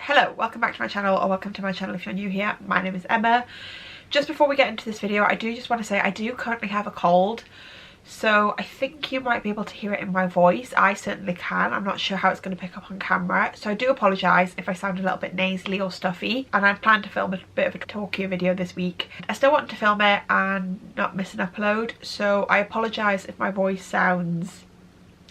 Hello, welcome back to my channel, or welcome to my channel if you're new here. My name is Emma. Just before we get into this video, I do just want to say I do currently have a cold, so I think you might be able to hear it in my voice. I certainly can. I'm not sure how it's going to pick up on camera, so I do apologise if I sound a little bit nasally or stuffy. And I plan to film a bit of a talkier video this week. I still want to film it and not miss an upload, so I apologise if my voice sounds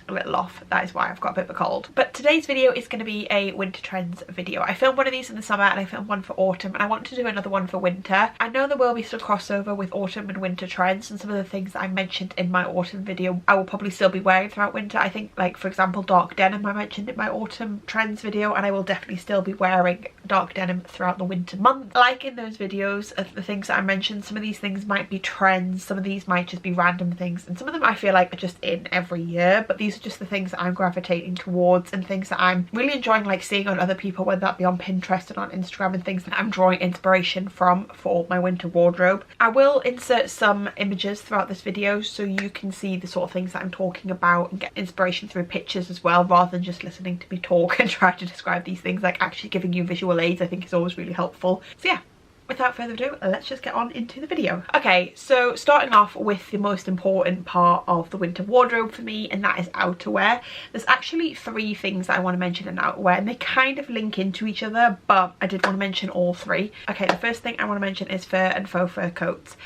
a little off. That is why I've got a bit of a cold. But today's video is going to be a winter trends video. I filmed one of these in the summer and I filmed one for autumn, and I want to do another one for winter. I know there will be some crossover with autumn and winter trends, and some of the things that I mentioned in my autumn video I will probably still be wearing throughout winter. I think, like, for example, dark denim I mentioned in my autumn trends video, and I will definitely still be wearing dark denim throughout the winter month. Like in those videos of the things that I mentioned, some of these things might be trends, some of these might just be random things, and some of them I feel like are just in every year, but these are just the things that I'm gravitating towards and things that I'm really enjoying, like seeing on other people, whether that be on Pinterest and on Instagram, and things that I'm drawing inspiration from for my winter wardrobe. I will insert some images throughout this video so you can see the sort of things that I'm talking about and get inspiration through pictures as well, rather than just listening to me talk and try to describe these things. Like, actually giving you visual aids I think is always really helpful. So yeah, without further ado, let's just get on into the video. Okay, so starting off with the most important part of the winter wardrobe for me, and that is outerwear. There's actually three things that I want to mention in outerwear, and they kind of link into each other, but I did want to mention all three. Okay, the first thing I want to mention is fur and faux fur coats.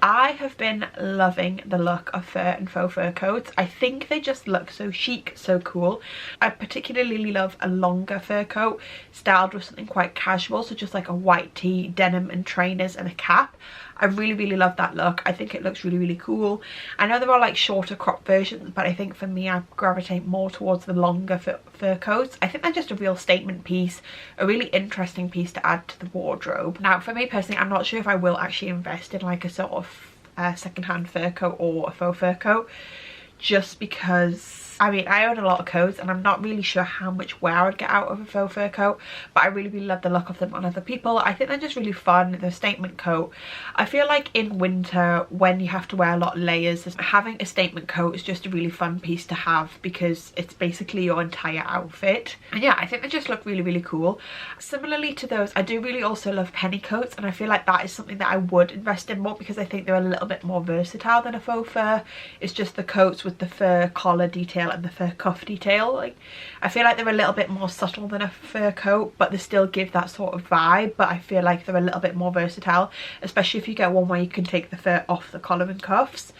I have been loving the look of fur and faux fur coats. I think they just look so chic, so cool. I particularly love a longer fur coat styled with something quite casual, so just like a white tee, denim and trainers and a cap. I really love that look. I think it looks really cool. I know there are like shorter crop versions, but I think for me I gravitate more towards the longer fur coats. I think they're just a real statement piece, a really interesting piece to add to the wardrobe. Now for me personally, I'm not sure if I will actually invest in like a sort of second-hand fur coat or a faux fur coat, just because I mean, I own a lot of coats and I'm not really sure how much wear I'd get out of a faux fur coat, but I really love the look of them on other people. I think they're just really fun. They're a statement coat. I feel like in winter, when you have to wear a lot of layers, having a statement coat is just a really fun piece to have, because it's basically your entire outfit. And yeah, I think they just look really cool. Similarly to those, I do really also love penny coats, and I feel like that is something that I would invest in more, because I think they're a little bit more versatile than a faux fur. It's just the coats with the fur collar detail and the fur cuff detail. Like, I feel like they're a little bit more subtle than a fur coat, but they still give that sort of vibe. But I feel like they're a little bit more versatile, especially if you get one where you can take the fur off the collar and cuffs.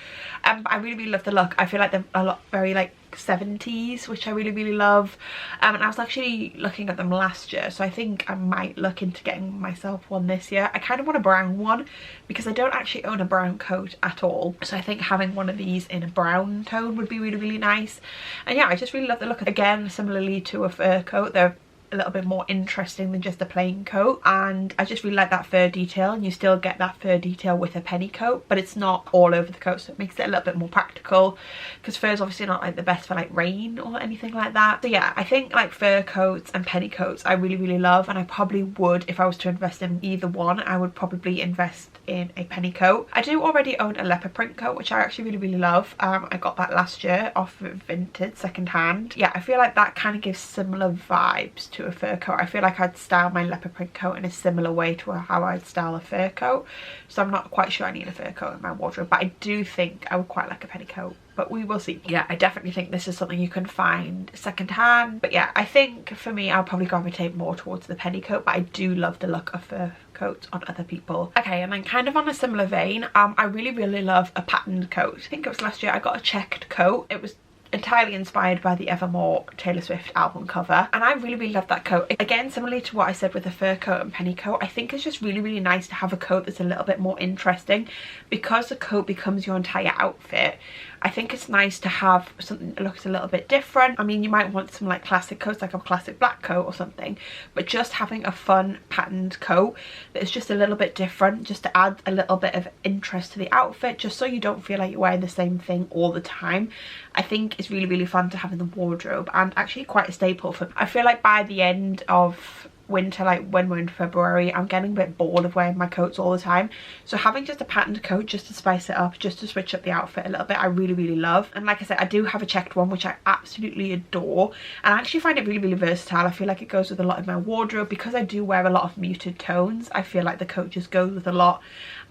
I really love the look. I feel like they're a lot very like 70s, which I really love. And I was actually looking at them last year, so I think I might look into getting myself one this year. I kind of want a brown one because I don't actually own a brown coat at all, so I think having one of these in a brown tone would be really nice. And yeah, I just really love the look. Again, similarly to a fur coat, they're a little bit more interesting than just a plain coat, and I just really like that fur detail. And you still get that fur detail with a penny coat, but it's not all over the coat, so it makes it a little bit more practical, because fur is obviously not like the best for like rain or anything like that. So yeah, I think like fur coats and penny coats I really love, and I probably would, if I was to invest in either one, I would probably invest in a penny coat. I do already own a leopard print coat, which I actually really love. I got that last year off Vinted second hand. Yeah, I feel like that kind of gives similar vibes to a fur coat. I feel like I'd style my leopard print coat in a similar way to how I'd style a fur coat, so I'm not quite sure I need a fur coat in my wardrobe, but I do think I would quite like a penny coat, but we will see. Yeah, I definitely think this is something you can find second hand, but yeah, I think for me I'll probably gravitate more towards the penny coat, but I do love the look of fur coats on other people. Okay, and then kind of on a similar vein, I really love a patterned coat. I think it was last year I got a checked coat. It was entirely inspired by the Evermore Taylor Swift album cover, and I really love that coat. Again, similarly to what I said with the fur coat and penny coat, I think it's just really nice to have a coat that's a little bit more interesting, because the coat becomes your entire outfit. I think it's nice to have something that looks a little bit different. I mean, you might want some like classic coats, like a classic black coat or something, but just having a fun patterned coat that is just a little bit different, just to add a little bit of interest to the outfit, just so you don't feel like you're wearing the same thing all the time, I think is really fun to have in the wardrobe, and actually quite a staple for me. I feel like by the end of winter, like when we're in February, I'm getting a bit bored of wearing my coats all the time. So having just a patterned coat just to spice it up, just to switch up the outfit a little bit, I really love. And like I said, I do have a checked one which I absolutely adore, and I actually find it really versatile. I feel like it goes with a lot of my wardrobe because I do wear a lot of muted tones. I feel like the coat just goes with a lot.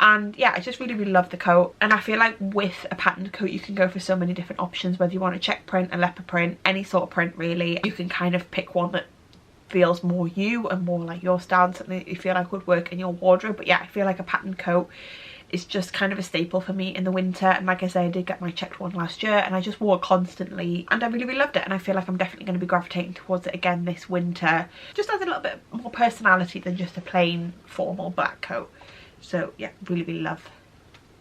And yeah, I just really love the coat. And I feel like with a patterned coat you can go for so many different options, whether you want a check print, a leopard print, any sort of print really. You can kind of pick one that feels more you and more like your style, something that you feel like would work in your wardrobe. But yeah, I feel like a patterned coat is just kind of a staple for me in the winter. And like I say, I did get my checked one last year and I just wore it constantly and I really loved it, and I feel like I'm definitely going to be gravitating towards it again this winter. Just has a little bit more personality than just a plain formal black coat. So yeah, really love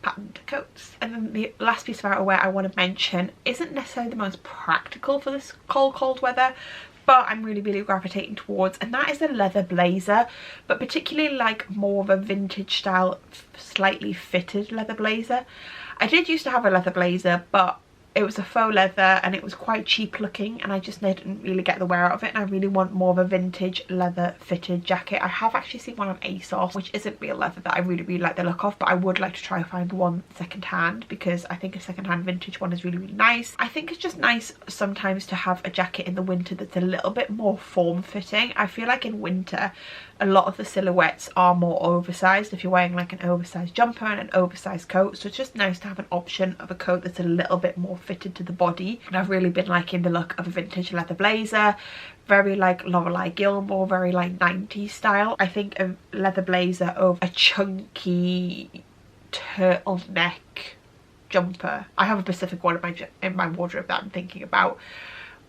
patterned coats. And then the last piece of outerwear I want to mention isn't necessarily the most practical for this cold weather, but I'm really gravitating towards, and that is a leather blazer, but particularly like more of a vintage style, slightly fitted leather blazer. I did used to have a leather blazer, but it was a faux leather and it was quite cheap looking, and I just didn't really get the wear out of it, and I really want more of a vintage leather fitted jacket. I have actually seen one on ASOS which isn't real leather that I really like the look of, but I would like to try and find one second hand because I think a second hand vintage one is really nice. I think it's just nice sometimes to have a jacket in the winter that's a little bit more form fitting. I feel like in winter a lot of the silhouettes are more oversized if you're wearing like an oversized jumper and an oversized coat, so it's just nice to have an option of a coat that's a little bit more fitted to the body. And I've really been liking the look of a vintage leather blazer, very like Lorelei Gilmore, very like 90s style. I think a leather blazer over a chunky turtleneck jumper, I have a specific one in my wardrobe that I'm thinking about,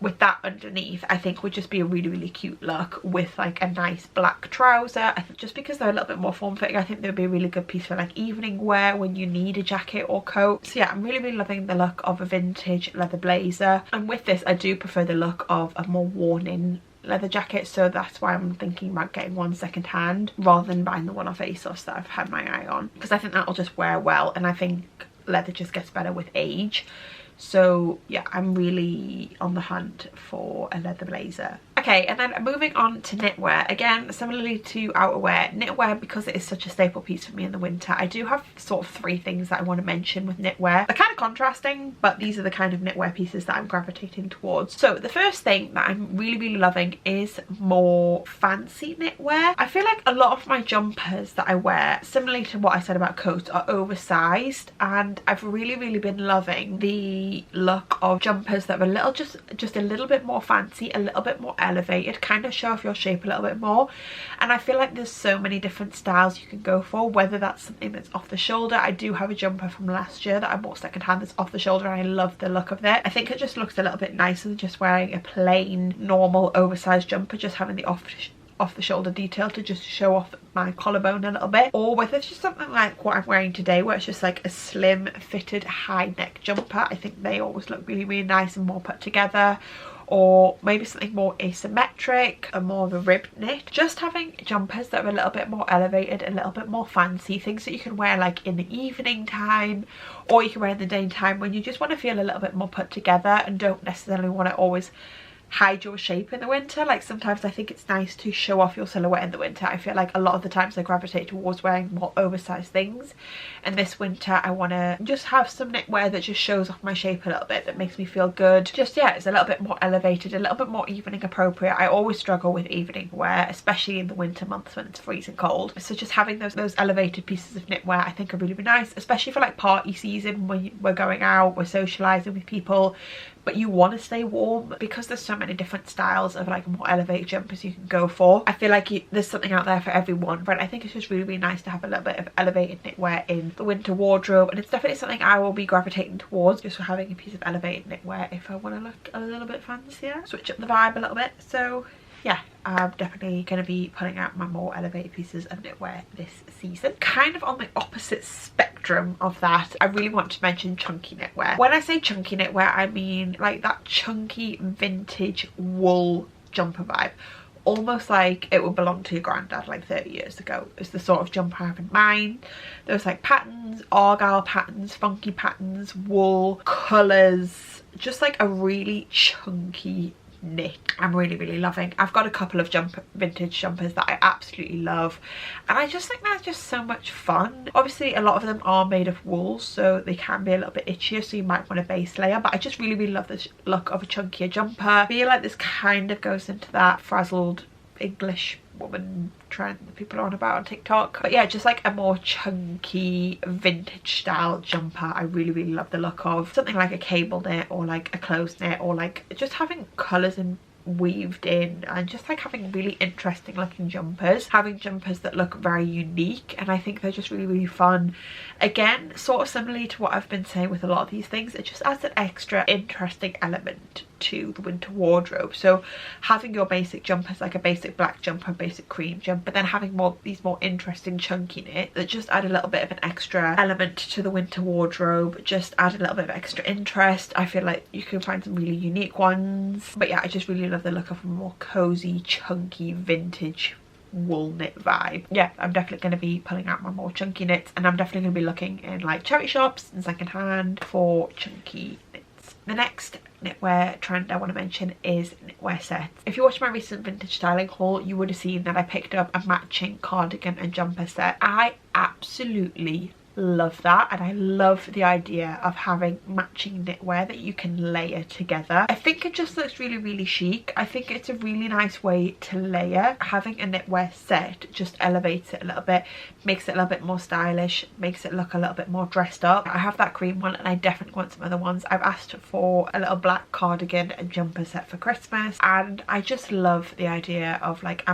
with that underneath, I think would just be a really cute look with like a nice black trouser. I think just because they're a little bit more form fitting, I think they'd be a really good piece for like evening wear when you need a jacket or coat. So yeah, I'm really loving the look of a vintage leather blazer, and with this I do prefer the look of a more worn in leather jacket, so that's why I'm thinking about getting one second hand rather than buying the one off ASOS that I've had my eye on, because I think that'll just wear well, and I think leather just gets better with age. So yeah, I'm really on the hunt for a leather blazer. Okay, and then moving on to knitwear. Again, similarly to outerwear, knitwear, because it is such a staple piece for me in the winter, I do have sort of three things that I want to mention with knitwear. They're kind of contrasting, but these are the kind of knitwear pieces that I'm gravitating towards. So the first thing that I'm really loving is more fancy knitwear. I feel like a lot of my jumpers that I wear, similarly to what I said about coats, are oversized, and I've really been loving the look of jumpers that are a little just a little bit more fancy, a little bit more elevated, kind of show off your shape a little bit more. And I feel like there's so many different styles you can go for, whether that's something that's off the shoulder. I do have a jumper from last year that I bought second hand that's off the shoulder, and I love the look of it. I think it just looks a little bit nicer than just wearing a plain normal oversized jumper, just having the off the shoulder detail to just show off my collarbone a little bit, or whether it's just something like what I'm wearing today where it's just like a slim fitted high neck jumper. I think they always look really nice and more put together, or maybe something more asymmetric and more of a ribbed knit. Just having jumpers that are a little bit more elevated, a little bit more fancy, things that you can wear like in the evening time, or you can wear in the daytime when you just want to feel a little bit more put together and don't necessarily want to always hide your shape in the winter. Like sometimes I think it's nice to show off your silhouette in the winter. I feel like a lot of the times I gravitate towards wearing more oversized things, and this winter I want to just have some knitwear that just shows off my shape a little bit, that makes me feel good. Just yeah, it's a little bit more elevated, a little bit more evening appropriate. I always struggle with evening wear, especially in the winter months when it's freezing cold, so just having those elevated pieces of knitwear I think are really nice, especially for like party season when we're going out, we're socializing with people, but you want to stay warm, because there's so many different styles of like more elevated jumpers you can go for. I feel like there's something out there for everyone, but I think it's just really nice to have a little bit of elevated knitwear in the winter wardrobe, and it's definitely something I will be gravitating towards, just for having a piece of elevated knitwear if I want to look a little bit fancier, switch up the vibe a little bit. So yeah, I'm definitely going to be putting out my more elevated pieces of knitwear this season. Kind of on the opposite spectrum of that, I really want to mention chunky knitwear. When I say chunky knitwear, I mean like that chunky vintage wool jumper vibe. Almost like it would belong to your granddad like 30 years ago is the sort of jumper I have in mind. Those like patterns, argyle patterns, funky patterns, wool, colours, just like a really chunky knit. I'm really loving. I've got a couple of vintage jumpers that I absolutely love, and I just think they're just so much fun. Obviously a lot of them are made of wool, so they can be a little bit itchier, so you might want a base layer, but I just really love the look of a chunkier jumper. I feel like this kind of goes into that frazzled English woman trend that people are on about on TikTok. But yeah, just like a more chunky vintage style jumper I really love the look of. Something like a cable knit or like a closed knit, or like just having colours and weaved in, and just like having really interesting looking jumpers, having jumpers that look very unique, and I think they're just really fun. Again, sort of similarly to what I've been saying with a lot of these things, it just adds an extra interesting element to the winter wardrobe. So having your basic jumpers, like a basic black jumper, basic cream jumper, but then having these more interesting chunky knit that just add a little bit of an extra element to the winter wardrobe, just add a little bit of extra interest. I feel like you can find some really unique ones. But yeah, I just really love the look of a more cozy, chunky, vintage wool knit vibe. Yeah, I'm definitely going to be pulling out my more chunky knits, and I'm definitely going to be looking in like charity shops and second hand for chunky knits. The next knitwear trend I want to mention is knitwear sets. If you watched my recent vintage styling haul, you would have seen that I picked up a matching cardigan and jumper set. I absolutely love that, and I love the idea of having matching knitwear that you can layer together. I think it just looks really chic. I think it's a really nice way to layer. Having a knitwear set just elevates it a little bit, makes it a little bit more stylish, makes it look a little bit more dressed up. I have that green one, and I definitely want some other ones. I've asked for a little black cardigan and jumper set for Christmas, and I just love the idea of like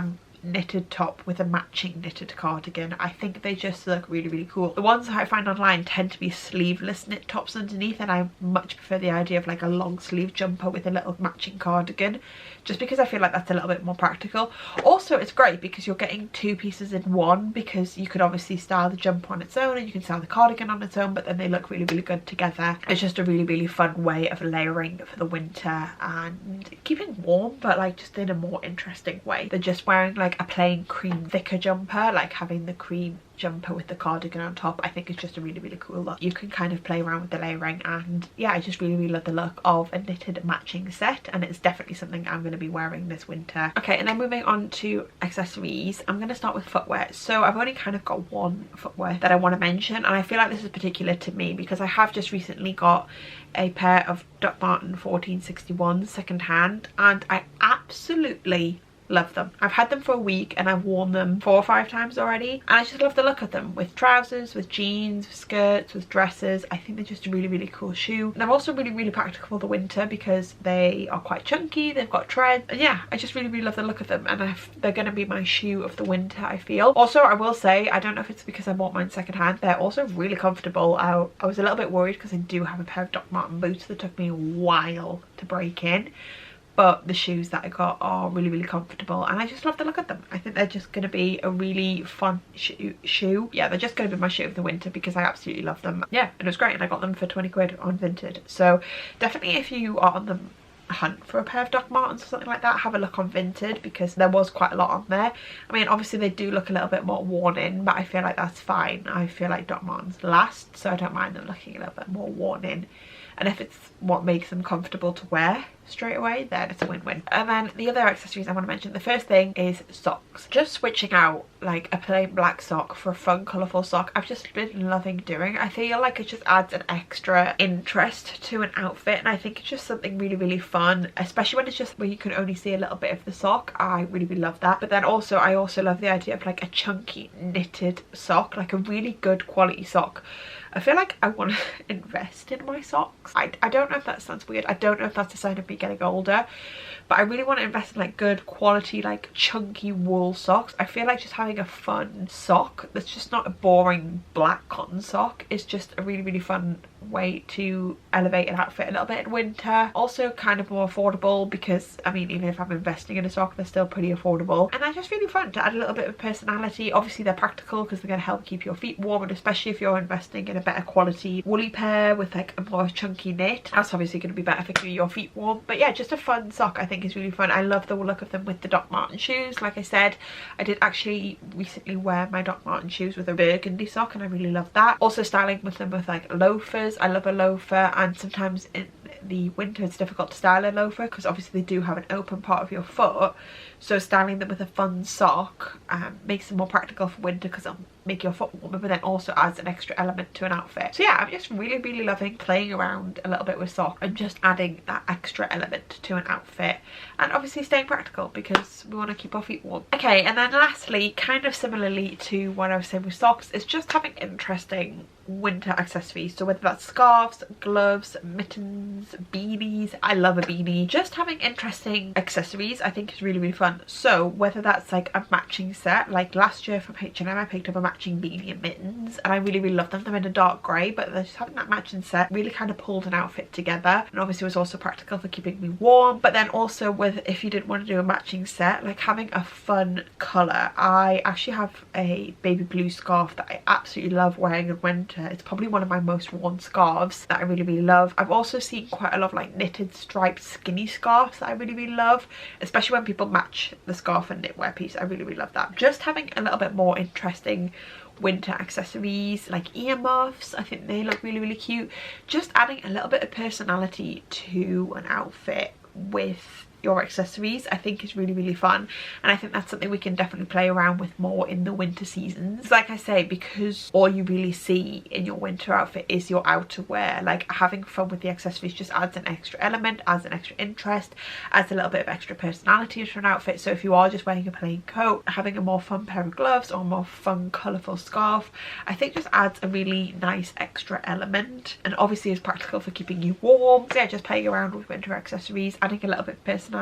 knitted top with a matching knitted cardigan. I think they just look really cool. The ones that I find online tend to be sleeveless knit tops underneath, and I much prefer the idea of like a long sleeve jumper with a little matching cardigan, just because I feel like that's a little bit more practical. Also, it's great because you're getting two pieces in one, because you could obviously style the jumper on its own and you can style the cardigan on its own, but then they look really good together. It's just a really fun way of layering for the winter and keeping warm, but like just in a more interesting way than just wearing like a plain cream thicker jumper. Like having the cream jumper with the cardigan on top, I think it's just a really cool look. You can kind of play around with the layering, and yeah, I just really love the look of a knitted matching set, and it's definitely something I'm going to be wearing this winter. Okay, and then moving on to accessories, I'm going to start with footwear. So I've only kind of got one footwear that I want to mention, and I feel like this is particular to me because I have just recently got a pair of Doc Marten 1461 second hand, and I absolutely love them. I've had them for a week and I've worn them 4 or 5 times already, and I just love the look of them with trousers, with jeans, with skirts, with dresses. I think they're just a really cool shoe. And they're also really practical for the winter because they are quite chunky, they've got tread, and yeah, I just really love the look of them, and they're going to be my shoe of the winter, I feel. Also, I will say, I don't know if it's because I bought mine second hand, they're also really comfortable. I was a little bit worried because I do have a pair of Doc Marten boots that took me a while to break in, but the shoes that I got are really comfortable, and I just love the look of them. I think they're just going to be a really fun shoe. Yeah, they're just going to be my shoe of the winter because I absolutely love them. Yeah, and it was great, and I got them for 20 quid on Vinted. So definitely, if you are on the hunt for a pair of Doc Martens or something like that, have a look on Vinted, because there was quite a lot on there. I mean, obviously they do look a little bit more worn in, but I feel like that's fine. I feel like Doc Martens last, so I don't mind them looking a little bit more worn in. And if it's what makes them comfortable to wear straight away, then it's a win-win. And then the other accessories I want to mention, the first thing is socks. Just switching out like a plain black sock for a fun colourful sock, I've just been loving doing. I feel like it just adds an extra interest to an outfit, and I think it's just something really fun, especially when it's just where you can only see a little bit of the sock. I really love that. But then also, I also love the idea of like a chunky knitted sock, like a really good quality sock. I feel like I want to invest in my socks. I don't know if that sounds weird. I don't know if that's a sign of me getting older, but I really want to invest in like good quality, like chunky wool socks. I feel like just having a fun sock that's just not a boring black cotton sock is just a really fun way to elevate an outfit a little bit in winter. Also kind of more affordable, because I mean, even if I'm investing in a sock, they're still pretty affordable, and they're just really fun to add a little bit of personality. Obviously they're practical because they're going to help keep your feet warm, and especially if you're investing in a better quality woolly pair with like a more chunky knit, that's obviously going to be better for keeping your feet warm. But yeah, just a fun sock I think is really fun. I love the look of them with the Doc Marten shoes. Like I said, I did actually recently wear my Doc Marten shoes with a burgundy sock, and I really love that. Also styling with them with like loafers, summers I love a loafer, and sometimes in the winter it's difficult to style a loafer because obviously they do have an open part of your foot, so styling them with a fun sock makes them more practical for winter because it'll make your foot warmer, but then also adds an extra element to an outfit. So yeah, I'm just really loving playing around a little bit with socks and just adding that extra element to an outfit, and obviously staying practical because we want to keep our feet warm. Okay, and then lastly, kind of similarly to what I was saying with socks, is just having interesting winter accessories. So whether that's scarves, gloves, mittens, beanies, I love a beanie. Just having interesting accessories I think is really fun. So whether that's like a matching set, like last year from H&M I picked up a matching beanie and mittens, and I really love them. They're in a dark grey, but just having that matching set really kind of pulled an outfit together, and obviously was also practical for keeping me warm. But then also with, if you didn't want to do a matching set, like having a fun colour. I actually have a baby blue scarf that I absolutely love wearing in winter. It's probably one of my most worn scarves that I really love. I've also seen quite a lot of like knitted striped skinny scarves that I really love, especially when people match the scarf and knitwear piece. I really love that. Just having a little bit more interesting winter accessories like earmuffs, I think they look really cute. Just adding a little bit of personality to an outfit with your accessories I think is really fun, and I think that's something we can definitely play around with more in the winter seasons. Like I say, because all you really see in your winter outfit is your outerwear, like having fun with the accessories just adds an extra element, adds an extra interest, adds a little bit of extra personality to an outfit. So if you are just wearing a plain coat, having a more fun pair of gloves or a more fun colourful scarf I think just adds a really nice extra element, and obviously is practical for keeping you warm. So yeah, just playing around with winter accessories, adding a little bit of personality,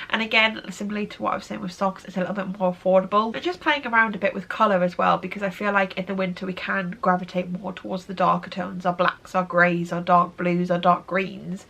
and again, similarly to what I was saying with socks, it's a little bit more affordable. And just playing around a bit with colour as well, because I feel like in the winter we can gravitate more towards the darker tones, our blacks, our greys, our dark blues, our dark greens.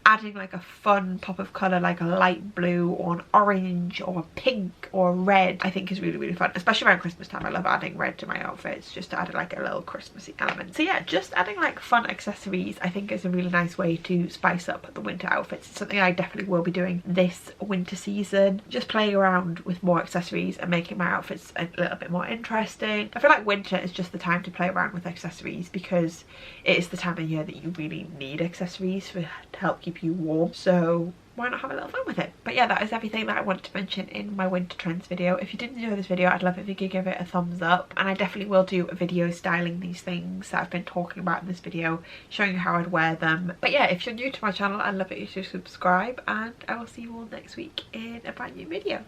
Adding like a fun pop of colour like a light blue or an orange or a pink or a red I think is really fun, especially around Christmas time. I love adding red to my outfits just to add like a little Christmassy element. So yeah, just adding like fun accessories I think is a really nice way to spice up the winter outfits. It's something I definitely will be doing this winter season, just playing around with more accessories and making my outfits a little bit more interesting. I feel like winter is just the time to play around with accessories because it is the time of year that you really need accessories to help keep you warm, so why not have a little fun with it? But yeah, that is everything that I wanted to mention in my winter trends video. If you did enjoy this video, I'd love it if you could give it a thumbs up, and I definitely will do a video styling these things that I've been talking about in this video, showing you how I'd wear them. But yeah, if you're new to my channel, I'd love it if you subscribe, and I will see you all next week in a brand new video.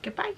Goodbye.